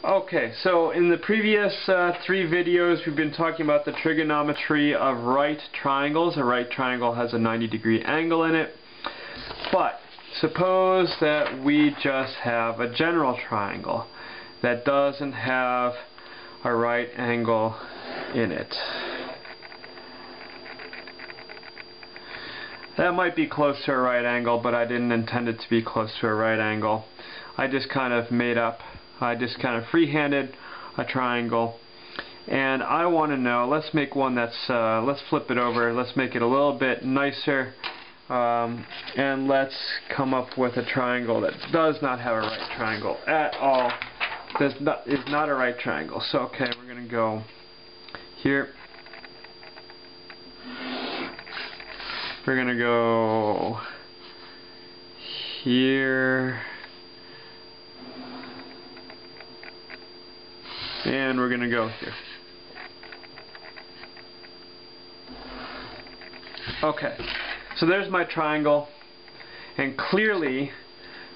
Okay, so in the previous 3 videos we've been talking about the trigonometry of right triangles. A right triangle has a 90-degree angle in it. But suppose that we just have a general triangle that doesn't have a right angle in it. That might be close to a right angle, but I didn't intend it to be close to a right angle. I just kind of freehanded a triangle, and I want to know, let's make one that's, let's flip it over, let's make it a little bit nicer, and let's come up with a triangle that does not have a right triangle at all. Is not a right triangle. So okay, we're going to go here. We're going to go here. And we're going to go here. Okay, so there's my triangle, and clearly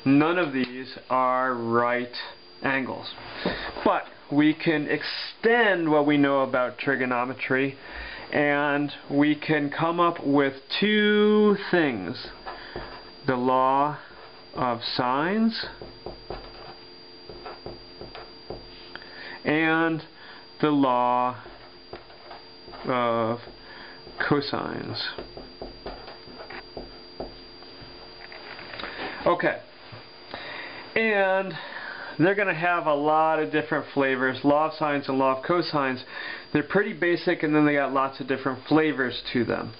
none of these are right angles. But we can extend what we know about trigonometry, and we can come up with 2 things: the law of sines and the law of cosines. Okay, and they're going to have a lot of different flavors. Law of sines and law of cosines, they're pretty basic, and then they got lots of different flavors to them.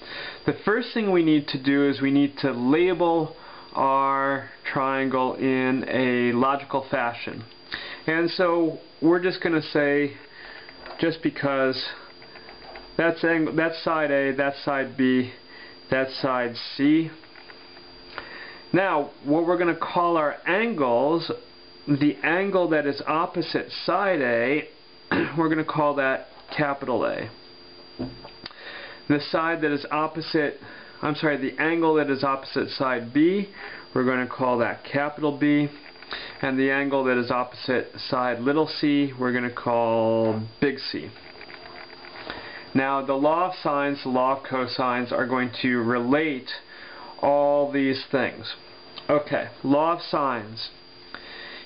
The first thing we need to do is we need to label our triangle in a logical fashion. And so we're just going to say, just because that's side A, that's side B, that's side C. Now, what we're going to call our angles, the angle that is opposite side A, we're going to call that capital A. The side that is opposite, the angle that is opposite side B, we're going to call that capital B. And the angle that is opposite side little c, we're going to call big C. Now, the law of sines, the law of cosines are going to relate all these things. Okay, law of sines.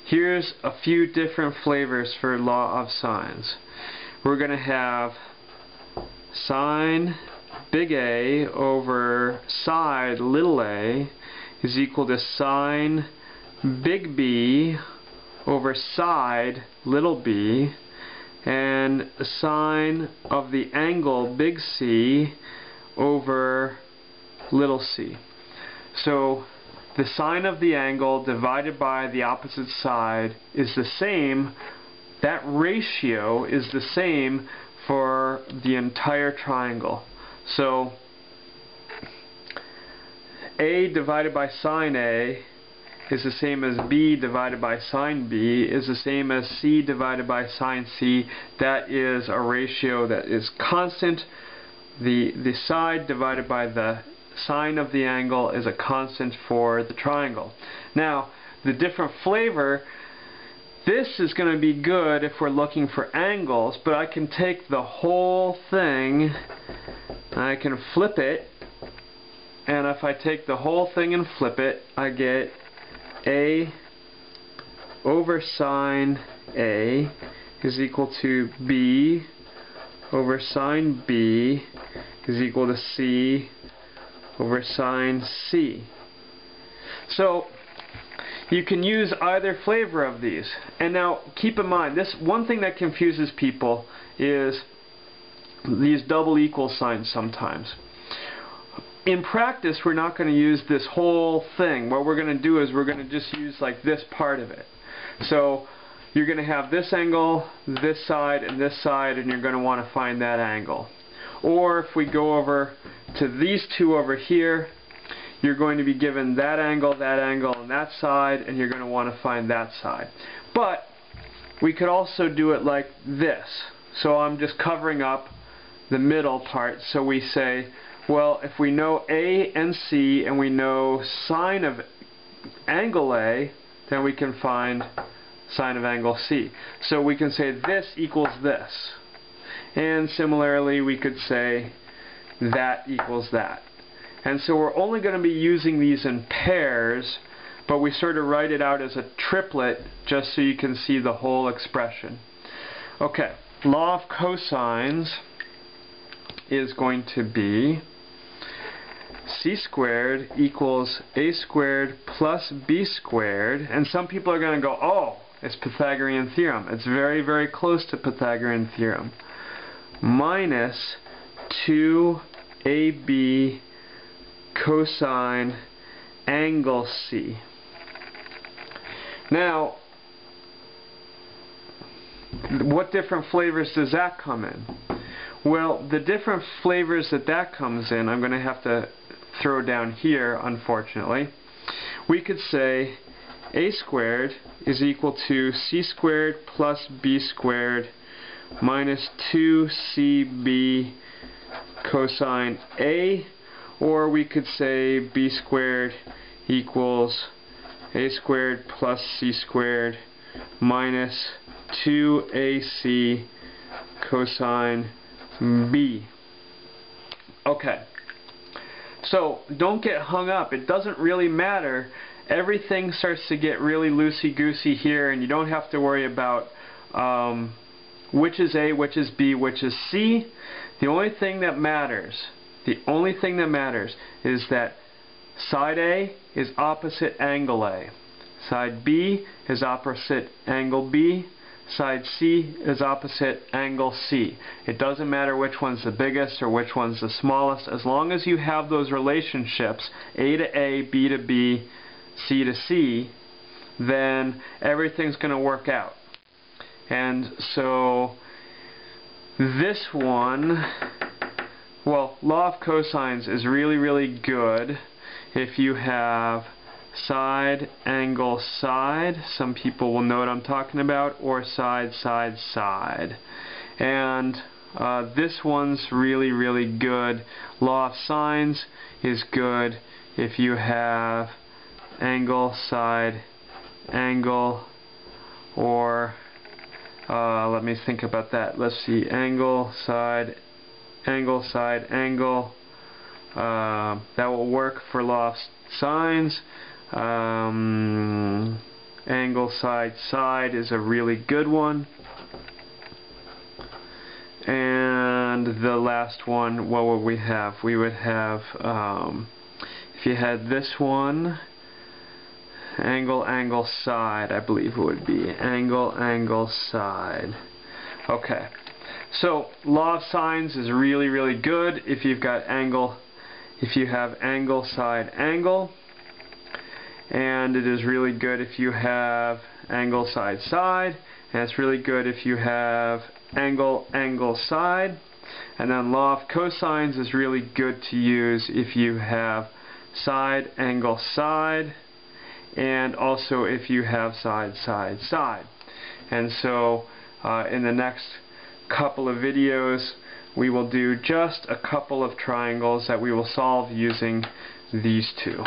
Here's a few different flavors for law of sines. We're going to have sine big A over side little a is equal to sine big B over side little b, and sine of the angle big C over little c. So the sine of the angle divided by the opposite side is the same, that ratio is the same for the entire triangle. So A divided by sine A is the same as B divided by sine B, is the same as C divided by sine C. That is a ratio that is constant. The side divided by the sine of the angle is a constant for the triangle. Now, the different flavor, this is going to be good if we're looking for angles, but I can take the whole thing and I can flip it, and if I take the whole thing and flip it, I get A over sine A is equal to B over sine B is equal to C over sine C. So you can use either flavor of these. And now keep in mind, this one thing that confuses people is these double equal signs sometimes. In practice, we're not going to use this whole thing. What we're going to do is we're going to just use like this part of it. So you're going to have this angle, this side, and you're going to want to find that angle. Or if we go over to these 2 over here, you're going to be given that angle, and that side, and you're going to want to find that side. But we could also do it like this. So I'm just covering up the middle part. So we say, well, if we know A and C and we know sine of angle A, then we can find sine of angle C. So we can say this equals this. And similarly, we could say that equals that. And so we're only going to be using these in pairs, but we sort of write it out as a triplet just so you can see the whole expression. Okay, law of cosines is going to be c squared equals a squared plus b squared, and some people are going to go, oh, it's Pythagorean theorem. It's very, very close to Pythagorean theorem. Minus 2ab cosine angle c. Now, what different flavors does that come in? Well, the different flavors that comes in, I'm going to have to throw down here, unfortunately. We could say a squared is equal to c squared plus b squared minus 2cb cosine a, or we could say b squared equals a squared plus c squared minus 2ac cosine b. Okay, so don't get hung up. It doesn't really matter. Everything starts to get really loosey-goosey here, and you don't have to worry about which is A, which is B, which is C. The only thing that matters is that side A is opposite angle A. Side B is opposite angle B. Side C is opposite angle C. It doesn't matter which one's the biggest or which one's the smallest. As long as you have those relationships, A to A, B to B, C to C, then everything's going to work out. And so this one, well, law of cosines is really, really good if you have side, angle, side. Some people will know what I'm talking about, or side, side, side. And this one's really, really good. Law of sines is good if you have angle, side, angle, or let me think about that. Let's see, angle, side, angle, side, angle. That will work for law of sines. Angle, side, side is a really good one. And the last one, what would we have? We would have, if you had this one, angle, angle, side, I believe it would be. Angle, angle, side. Okay. So, law of sines is really, really good if you've got angle, if you have angle, side, angle. And it is really good if you have angle, side, side. And it's really good if you have angle, angle, side. And then law of cosines is really good to use if you have side, angle, side. And also if you have side, side, side. And so in the next couple of videos we will do just a couple of triangles that we will solve using these two.